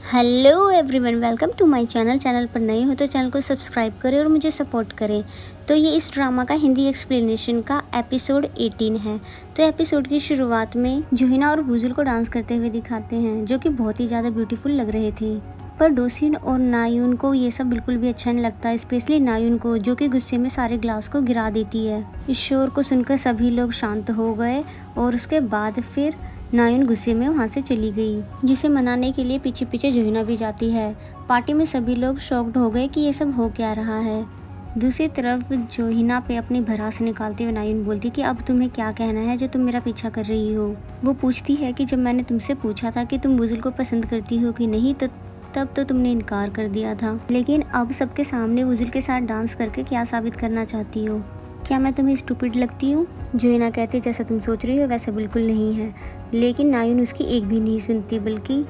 Hello everyone, welcome to my channel पर नए हो तो चैनल को सब्सक्राइब करें और मुझे सपोर्ट करें। तो ये इस ड्रामा का हिंदी एक्सप्लेनेशन का एपिसोड 18 है। तो एपिसोड की शुरुआत में जोहिना और वुजुल को डांस करते हुए दिखाते हैं, जो कि बहुत ही ज़्यादा ब्यूटीफुल लग रहे थे। पर डोसिन और नायुन को ये सब बिल्कुल भी अच्छा नहीं लगता, स्पेशली नायुन को, जो कि गुस्से में सारे ग्लास को गिरा देती है। इस शोर को सुनकर सभी लोग शांत हो गए और उसके बाद फिर नायुन गुस्से में वहाँ से चली गई, जिसे मनाने के लिए पीछे पीछे जोहिना भी जाती है। पार्टी में सभी लोग शॉक्ड हो गए कि ये सब हो क्या रहा है। दूसरी तरफ जोहिना पे अपनी भड़ास निकालते हुए नायुन बोलती कि अब तुम्हें क्या कहना है जो तुम मेरा पीछा कर रही हो। वो पूछती है कि जब मैंने तुमसे पूछा था कि तुम वुजुल को पसंद करती हो कि नहीं, तो तब तो तुमने इनकार कर दिया था, लेकिन अब सबके सामने वुजुल के साथ डांस करके क्या साबित करना चाहती हो? क्या मैं तुम्हें स्टूपिड लगती हूँ? जोहिना कहती जैसा तुम सोच रही हो वैसा बिल्कुल नहीं है। लेकिन नायुन उसकी एक भी नहीं सुनती, बल्कि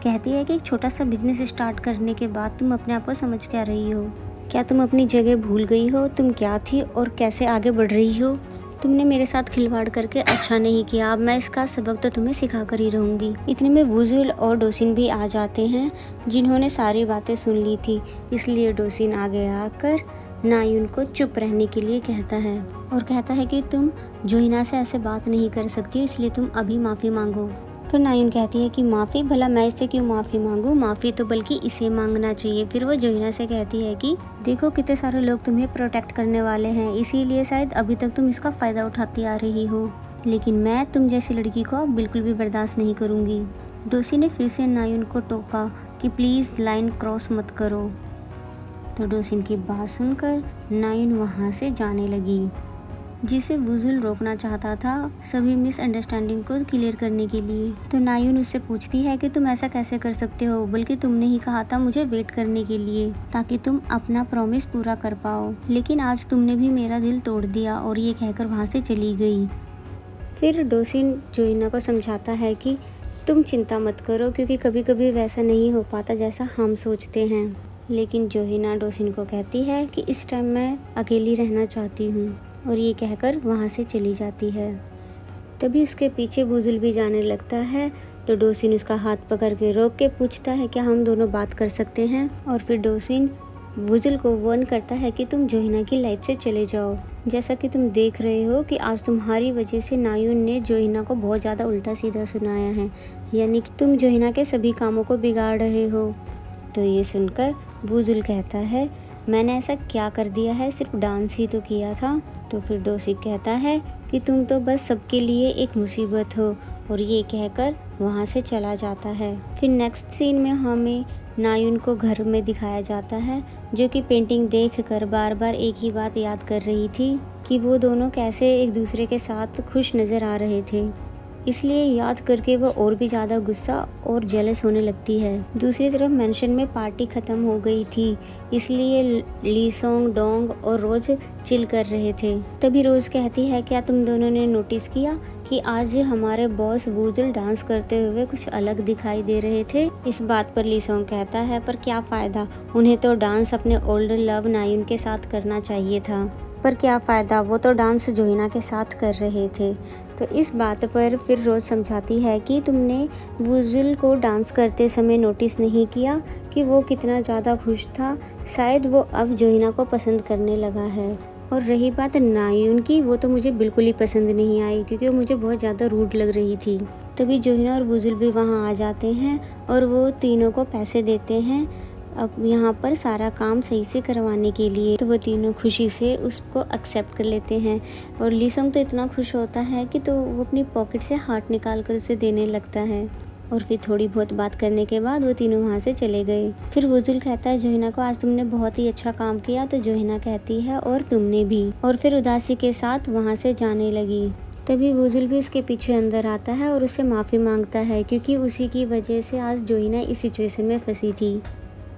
कहती है कि एक छोटा सा बिजनेस स्टार्ट करने के बाद तुम अपने आप को समझ क्या रही हो? क्या तुम अपनी जगह भूल गई हो? तुम क्या थी और कैसे आगे बढ़ रही हो? तुमने मेरे साथ खिलवाड़ करके अच्छा नहीं किया। अब मैं इसका सबक तो तुम्हें सिखा कर ही रहूंगी। इतने में वुजुल और डोसिन भी आ जाते हैं, जिन्होंने सारी बातें सुन ली थी। इसलिए डोसिन आगे आकर नायुन को चुप रहने के लिए कहता है और कहता है कि तुम जोहिना से ऐसे बात नहीं कर सकती, इसलिए तुम अभी माफ़ी मांगो। फिर नायुन कहती है कि माफ़ी? भला मैं इससे क्यों माफ़ी मांगूं? माफ़ी तो बल्कि इसे मांगना चाहिए। फिर वो जोहिना से कहती है कि देखो कितने सारे लोग तुम्हें प्रोटेक्ट करने वाले हैं, इसीलिए शायद अभी तक तुम इसका फ़ायदा उठाती आ रही हो, लेकिन मैं तुम जैसी लड़की को अब बिल्कुल भी बर्दाश्त नहीं करूँगी। डोसी ने फिर से नायुन को टोका कि प्लीज़ लाइन क्रॉस मत करो। तो डोसिन की बात सुनकर नायुन वहाँ से जाने लगी, जिसे वुजुल रोकना चाहता था सभी मिसअंडरस्टैंडिंग को क्लियर करने के लिए। तो नायुन उससे पूछती है कि तुम ऐसा कैसे कर सकते हो, बल्कि तुमने ही कहा था मुझे वेट करने के लिए ताकि तुम अपना प्रॉमिस पूरा कर पाओ, लेकिन आज तुमने भी मेरा दिल तोड़ दिया। और ये कहकर वहाँ से चली गई। फिर डोसिन जोहिना को समझाता है कि तुम चिंता मत करो, क्योंकि कभी कभी वैसा नहीं हो पाता जैसा हम सोचते हैं। लेकिन जोहिना डोसिन को कहती है कि इस टाइम मैं अकेली रहना चाहती हूँ, और ये कहकर वहाँ से चली जाती है। तभी उसके पीछे वुजुल भी जाने लगता है। तो डोसिन उसका हाथ पकड़ के रोक के पूछता है क्या हम दोनों बात कर सकते हैं। और फिर डोसिन वुजुल को वार्न करता है कि तुम जोहिना की लाइफ से चले जाओ। जैसा कि तुम देख रहे हो कि आज तुम्हारी वजह से नायुन ने जोहिना को बहुत ज़्यादा उल्टा सीधा सुनाया है, यानी कि तुम जोहिना के सभी कामों को बिगाड़ रहे हो। तो ये सुनकर वुजुल कहता है मैंने ऐसा क्या कर दिया है, सिर्फ डांस ही तो किया था। तो फिर डोसी कहता है कि तुम तो बस सबके लिए एक मुसीबत हो, और ये कहकर वहाँ से चला जाता है। फिर नेक्स्ट सीन में हमें नायुन को घर में दिखाया जाता है, जो कि पेंटिंग देखकर बार बार एक ही बात याद कर रही थी कि वो दोनों कैसे एक दूसरे के साथ खुश नज़र आ रहे थे। इसलिए याद करके वो और भी ज़्यादा गुस्सा और जेलस होने लगती है। दूसरी तरफ मेंशन में पार्टी ख़त्म हो गई थी, इसलिए लीसोंग, डोंग और रोज चिल कर रहे थे। तभी रोज कहती है क्या तुम दोनों ने नोटिस किया कि आज हमारे बॉस वुजुल डांस करते हुए कुछ अलग दिखाई दे रहे थे? इस बात पर लीसोंग कहता है पर क्या फ़ायदा, उन्हें तो डांस अपने ओल्ड लव नायुन के साथ करना चाहिए था। पर क्या फ़ायदा, वो तो डांस जोहिना के साथ कर रहे थे। तो इस बात पर फिर रोज़ समझाती है कि तुमने वुजुल को डांस करते समय नोटिस नहीं किया कि वो कितना ज़्यादा खुश था, शायद वो अब जोहिना को पसंद करने लगा है। और रही बात नायुन की, वो तो मुझे बिल्कुल ही पसंद नहीं आई, क्योंकि वो मुझे बहुत ज़्यादा रूड लग रही थी। तभी जोहिना और वुजुल भी वहाँ आ जाते हैं और वो तीनों को पैसे देते हैं अब यहाँ पर सारा काम सही से करवाने के लिए। तो वो तीनों खुशी से उसको एक्सेप्ट कर लेते हैं, और लीसोंग तो इतना खुश होता है कि तो वो अपनी पॉकेट से हार्ट निकाल कर उसे देने लगता है। और फिर थोड़ी बहुत बात करने के बाद वो तीनों वहाँ से चले गए। फिर वुजुल कहता है जोहिना को आज तुमने बहुत ही अच्छा काम किया। तो जोहिना कहती है और तुमने भी, और फिर उदासी के साथ वहाँ से जाने लगी। तभी वुजुल भी उसके पीछे अंदर आता है और उससे माफ़ी मांगता है, क्योंकि उसी की वजह से आज जोहिना इस सिचुएशन में फंसी थी।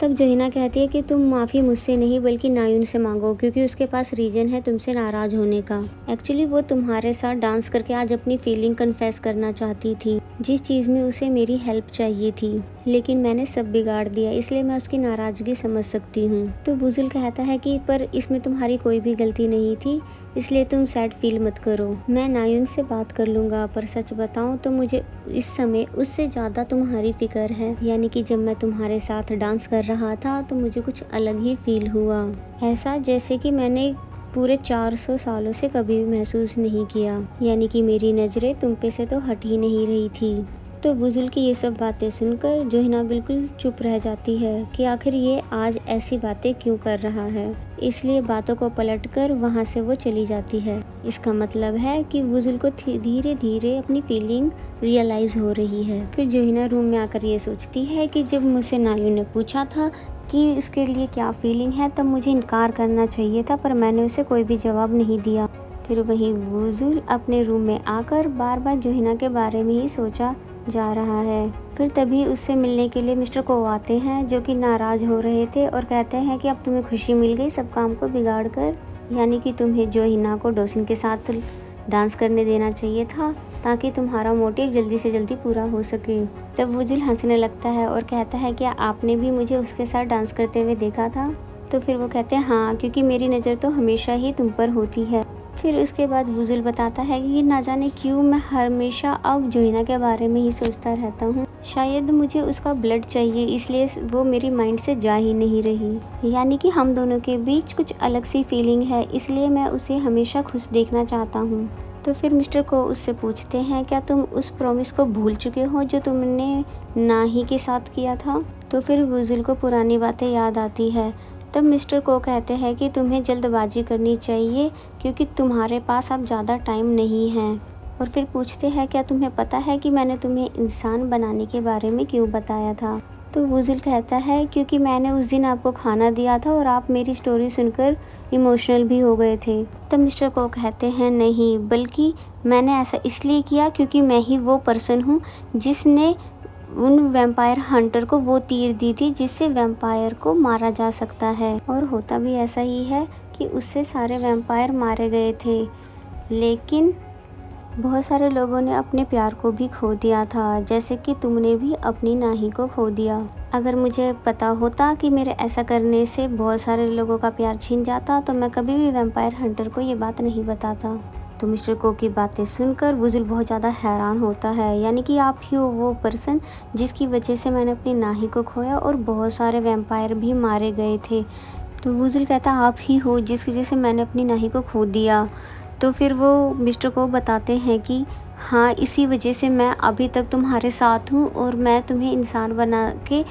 तब जोहिना कहती है कि तुम माफ़ी मुझसे नहीं बल्कि नायुन से मांगो, क्योंकि उसके पास रीज़न है तुमसे नाराज़ होने का। एक्चुअली वो तुम्हारे साथ डांस करके आज अपनी फीलिंग कन्फेस करना चाहती थी, जिस चीज़ में उसे मेरी हेल्प चाहिए थी, लेकिन मैंने सब बिगाड़ दिया, इसलिए मैं उसकी नाराज़गी समझ सकती हूँ। तो वुजुल कहता है कि पर इसमें तुम्हारी कोई भी गलती नहीं थी, इसलिए तुम सैड फील मत करो। मैं नायुन से बात कर लूँगा, पर सच बताऊँ तो मुझे इस समय उससे ज़्यादा तुम्हारी फ़िक्र है। यानी कि जब मैं तुम्हारे साथ डांस कर रहा था तो मुझे कुछ अलग ही फील हुआ, ऐसा जैसे कि मैंने पूरे 400 सालों से कभी भी महसूस नहीं किया। यानी कि मेरी नज़रें तुम पे से तो हट ही नहीं रही थी। तो वुजुल की ये सब बातें सुनकर जोहिना बिल्कुल चुप रह जाती है कि आखिर ये आज ऐसी बातें क्यों कर रहा है। इसलिए बातों को पलटकर वहाँ से वो चली जाती है। इसका मतलब है कि वुजुल को धीरे धीरे अपनी फीलिंग रियलाइज़ हो रही है। फिर जोहिना रूम में आकर ये सोचती है कि जब मुझसे नायुन ने पूछा था कि उसके लिए क्या फीलिंग है, तब मुझे इनकार करना चाहिए था, पर मैंने उसे कोई भी जवाब नहीं दिया। फिर वहीं वुजुल अपने रूम में आकर बार बार जोहिना के बारे में ही सोचा जा रहा है। फिर तभी उससे मिलने के लिए मिस्टर को आते हैं, जो कि नाराज़ हो रहे थे और कहते हैं कि अब तुम्हें खुशी मिल गई सब काम को बिगाड़ कर। यानी कि तुम्हें जोहिना को डोसिन के साथ डांस करने देना चाहिए था, ताकि तुम्हारा मोटिव जल्दी से जल्दी पूरा हो सके। तब वुजुल हंसने लगता है और कहता है कि आपने भी मुझे उसके साथ डांस करते हुए देखा था? तो फिर वो कहते हैं हाँ, क्योंकि मेरी नज़र तो हमेशा ही तुम पर होती है। फिर उसके बाद वुजुल बताता है कि ना जाने क्यों मैं हमेशा अब जोहिना के बारे में ही सोचता रहता हूँ। शायद मुझे उसका ब्लड चाहिए, इसलिए वो मेरी माइंड से जा ही नहीं रही। यानी कि हम दोनों के बीच कुछ अलग सी फीलिंग है, इसलिए मैं उसे हमेशा खुश देखना चाहता हूँ। तो फिर मिस्टर को उससे पूछते हैं क्या तुम उस प्रॉमिस को भूल चुके हो जो तुमने नाही के साथ किया था? तो फिर वुजुल को पुरानी बातें याद आती है। तब मिस्टर को कहते हैं कि तुम्हें जल्दबाजी करनी चाहिए, क्योंकि तुम्हारे पास अब ज़्यादा टाइम नहीं है। और फिर पूछते हैं क्या तुम्हें पता है कि मैंने तुम्हें इंसान बनाने के बारे में क्यों बताया था? तो वुजुल कहता है क्योंकि मैंने उस दिन आपको खाना दिया था और आप मेरी स्टोरी सुनकर इमोशनल भी हो गए थे। तब मिस्टर को कहते हैं नहीं, बल्कि मैंने ऐसा इसलिए किया क्योंकि मैं ही वो पर्सन हूँ जिसने उन वैम्पायर हंटर को वो तीर दी थी जिससे वैम्पायर को मारा जा सकता है। और होता भी ऐसा ही है कि उससे सारे वैम्पायर मारे गए थे, लेकिन बहुत सारे लोगों ने अपने प्यार को भी खो दिया था, जैसे कि तुमने भी अपनी नाही को खो दिया। अगर मुझे पता होता कि मेरे ऐसा करने से बहुत सारे लोगों का प्यार छीन जाता, तो मैं कभी भी वैम्पायर हंटर को ये बात नहीं बताता। तो मिस्टर को की बातें सुनकर वुजुल बहुत ज़्यादा हैरान होता है। यानी कि आप ही हो वो पर्सन जिसकी वजह से मैंने अपनी नाही को खोया और बहुत सारे वैम्पायर भी मारे गए थे। तो वुजुल कहता आप ही हो जिसकी वजह से मैंने अपनी नाही को खो दिया। तो फिर वो मिस्टर को बताते हैं कि हाँ, इसी वजह से मैं अभी तक तुम्हारे साथ हूँ और मैं तुम्हें इंसान बना के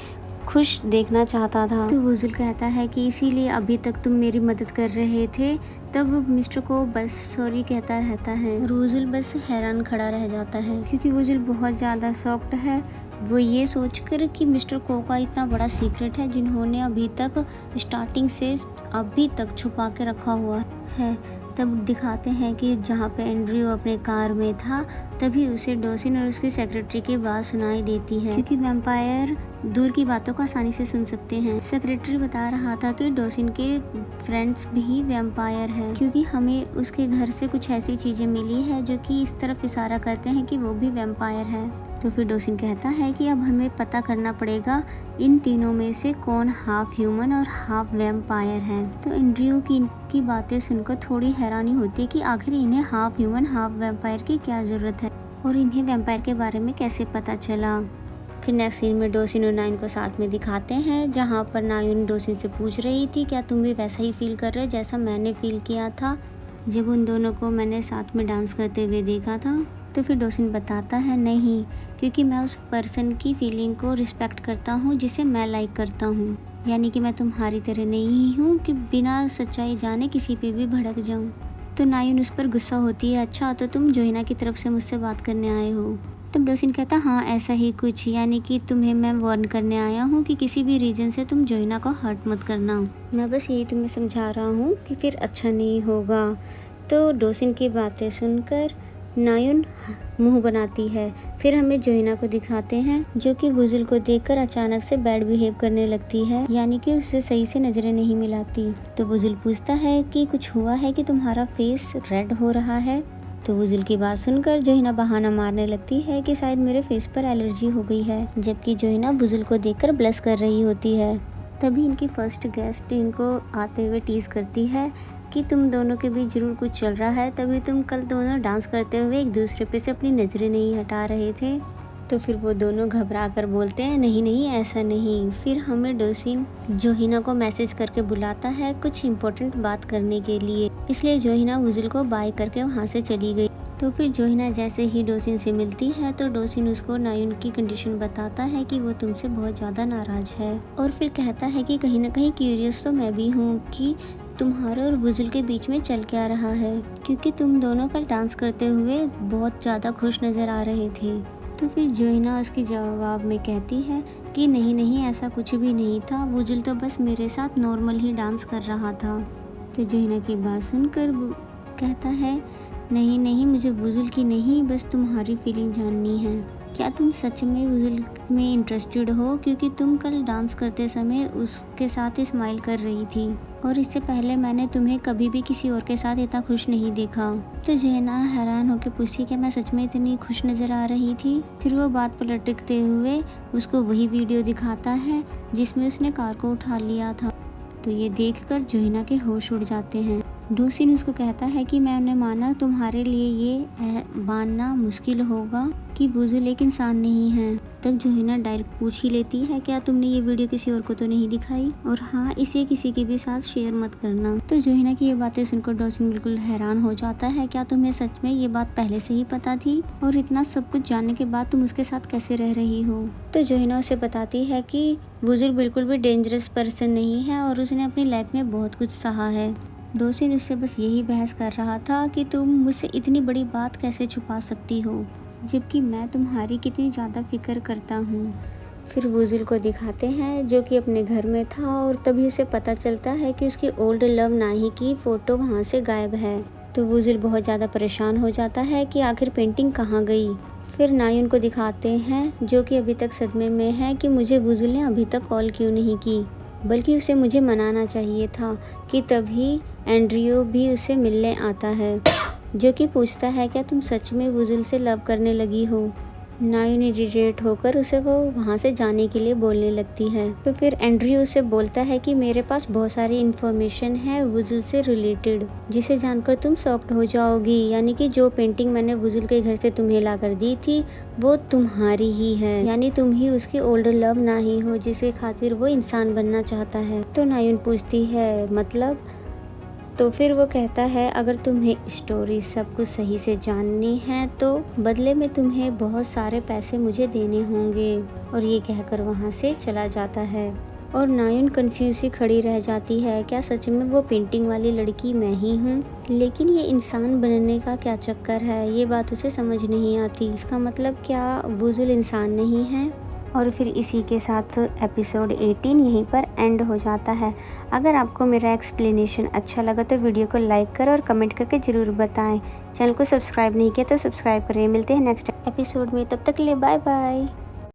खुश देखना चाहता था। तो वुजुल कहता है कि इसीलिए अभी तक तुम मेरी मदद कर रहे थे। तब मिस्टर को बस सॉरी कहता रहता है। वुजुल बस हैरान खड़ा रह जाता है, क्योंकि वुजुल बहुत ज़्यादा शॉक्ड है। वो ये सोचकर कि मिस्टर को का इतना बड़ा सीक्रेट है जिन्होंने अभी तक स्टार्टिंग से अभी तक छुपा के रखा हुआ है। तब दिखाते हैं कि जहाँ पे एंड्रयू अपने कार में था, तभी उसे डोसिन और उसकी सेक्रेटरी की बात सुनाई देती है, क्योंकि वैम्पायर दूर की बातों को आसानी से सुन सकते हैं। सेक्रेटरी बता रहा था कि डोसिन के फ्रेंड्स भी वैम्पायर हैं, क्योंकि हमें उसके घर से कुछ ऐसी चीज़ें मिली है जो कि इस तरफ इशारा करते हैं कि वो भी वैम्पायर है। तो फिर डोसिन कहता है कि अब हमें पता करना पड़ेगा इन तीनों में से कौन हाफ ह्यूमन और हाफ वैम्पायर है। तो एंड्रयू की इनकी बातें सुनकर थोड़ी हैरानी होती है कि आखिर इन्हें हाफ ह्यूमन हाफ वैम्पायर की क्या ज़रूरत है और इन्हें वैम्पायर के बारे में कैसे पता चला। फिर नेक्स्ट सीन में डोसिन और नायुन को साथ में दिखाते हैं, जहाँ पर नायुन डोसिन से पूछ रही थी क्या तुम भी वैसा ही फील कर रहे हो जैसा मैंने फील किया था जब उन दोनों को मैंने साथ में डांस करते हुए देखा था। तो फिर डोसिन बताता है नहीं, क्योंकि मैं उस पर्सन की फीलिंग को रिस्पेक्ट करता हूँ जिसे मैं लाइक करता हूँ। यानी कि मैं तुम्हारी तरह नहीं हूँ कि बिना सच्चाई जाने किसी पे भी भड़क जाऊँ। तो नायुन उस पर गुस्सा होती है, अच्छा तो तुम जोहिना की तरफ से मुझसे बात करने आए हो? तब डोसिन कहता हाँ ऐसा ही कुछ, यानी कि तुम्हें मैं वार्न करने आया हूँ कि किसी भी रीज़न से तुम जोहिना को हर्ट मत करना। मैं बस यही तुम्हें समझा रहा हूँ कि फिर अच्छा नहीं होगा। तो डोसिन की बातें सुनकर नायुन मुंह बनाती है। फिर हमें जोहिना को दिखाते हैं जो कि वुजुल को देखकर अचानक से बैड बिहेव करने लगती है, यानी कि उससे सही से नजरें नहीं मिलाती। तो वुजुल पूछता है कि कुछ हुआ है कि तुम्हारा फेस रेड हो रहा है। तो वुजुल की बात सुनकर जोहिना बहाना मारने लगती है कि शायद मेरे फेस पर एलर्जी हो गई है, जबकि जोहिना वुजुल को देखकर ब्लश कर रही होती है। तभी इनकी फर्स्ट गेस्ट इनको आते हुए टीज करती है कि तुम दोनों के बीच जरूर कुछ चल रहा है, तभी तुम कल दोनों डांस करते हुए एक दूसरे पे से अपनी नज़रें नहीं हटा रहे थे। तो फिर वो दोनों घबरा कर बोलते हैं नहीं नहीं ऐसा नहीं। फिर हमें डोसिन जोहिना को मैसेज करके बुलाता है कुछ इम्पोर्टेंट बात करने के लिए, इसलिए जोहिना वुजुल को बाय करके वहाँ से चली गई। तो फिर जोहिना जैसे ही डोसिन से मिलती है तो डोसिन उसको नायुन की कंडीशन बताता है कि वो तुमसे बहुत ज़्यादा नाराज़ है, और फिर कहता है कि कहीं ना कहीं क्यूरियस तो मैं भी हूँ कि तुम्हारे और वुजुल के बीच में चल क्या रहा है, क्योंकि तुम दोनों कल डांस करते हुए बहुत ज़्यादा खुश नज़र आ रहे थे। तो फिर जोहिना उसके जवाब में कहती है कि नहीं नहीं ऐसा कुछ भी नहीं था, वुजुल तो बस मेरे साथ नॉर्मल ही डांस कर रहा था। तो जोहिना की बात सुनकर वो कहता है नहीं नहीं मुझे वुजुल की नहीं बस तुम्हारी फीलिंग जाननी है। क्या तुम सच में वुजुल में इंटरेस्टेड हो, क्योंकि तुम कल डांस करते समय उसके साथ स्माइल कर रही थी और इससे पहले मैंने तुम्हें कभी भी किसी और के साथ इतना खुश नहीं देखा। तो जोहिना हैरान होकर पूछती क्या मैं सच में इतनी खुश नज़र आ रही थी। फिर वो बात पलटते हुए उसको वही वीडियो दिखाता है जिसमें उसने कार को उठा लिया था। तो ये देखकर जोहिना के होश उड़ जाते हैं। डोसिन उसको कहता है कि मैंने माना तुम्हारे लिए ये मानना मुश्किल होगा कि वुजुल एक इंसान नहीं है। तब जोहिना डायरेक्ट पूछ ही लेती है क्या तुमने ये वीडियो किसी और को तो नहीं दिखाई, और हाँ इसे किसी के भी साथ शेयर मत करना। तो जोहिना की ये बातें सुनकर डोसिन बिल्कुल हैरान हो जाता है, क्या तुम्हें सच में ये बात पहले से ही पता थी, और इतना सब कुछ जानने के बाद तुम उसके साथ कैसे रह रही हो। तो जोहिना उसे बताती है कि वुजुल बिल्कुल भी डेंजरस पर्सन नहीं है और उसने अपनी लाइफ में बहुत कुछ सहा है। डोसिन उससे बस यही बहस कर रहा था कि तुम मुझसे इतनी बड़ी बात कैसे छुपा सकती हो, जबकि मैं तुम्हारी कितनी ज़्यादा फिक्र करता हूँ। फिर वुजुल को दिखाते हैं जो कि अपने घर में था, और तभी उसे पता चलता है कि उसकी ओल्ड लव नाही की फ़ोटो वहाँ से गायब है। तो वुजुल बहुत ज़्यादा परेशान हो जाता है कि आखिर पेंटिंग कहाँ गई। फिर नायुन को दिखाते हैं जो कि अभी तक सदमे में है कि मुझे वुजुल ने अभी तक कॉल क्यों नहीं की, बल्कि उसे मुझे मनाना चाहिए था। कि तभी एंड्रियो भी उसे मिलने आता है जो कि पूछता है क्या तुम सच में वुजुल से लव करने लगी हो। नायुन इरिटेट होकर उसे वो वहाँ से जाने के लिए बोलने लगती है। तो फिर एंड्रियो उसे बोलता है कि मेरे पास बहुत सारी इन्फॉर्मेशन है वुजुल से रिलेटेड, जिसे जानकर तुम शॉक्ड हो जाओगी, यानी कि जो पेंटिंग मैंने वुजुल के घर से तुम्हें ला कर दी थी वो तुम्हारी ही है, यानी तुम ही उसकी ओल्ड लव ना ही हो जिसके खातिर वो इंसान बनना चाहता है। तो नायुन पूछती है मतलब। तो फिर वो कहता है अगर तुम्हें स्टोरी सब कुछ सही से जाननी है तो बदले में तुम्हें बहुत सारे पैसे मुझे देने होंगे, और ये कहकर वहाँ से चला जाता है। और नायुन कंफ्यूज सी खड़ी रह जाती है, क्या सच में वो पेंटिंग वाली लड़की मैं ही हूँ, लेकिन ये इंसान बनने का क्या चक्कर है, ये बात उसे समझ नहीं आती। इसका मतलब क्या वुजुल इंसान नहीं है। और फिर इसी के साथ एपिसोड 18 यहीं पर एंड हो जाता है। अगर आपको मेरा एक्सप्लेनेशन अच्छा लगा तो वीडियो को लाइक करें और कमेंट करके ज़रूर बताएं। चैनल को सब्सक्राइब नहीं किया तो सब्सक्राइब करें। मिलते हैं नेक्स्ट एपिसोड में, तब तक के लिए बाय बाय।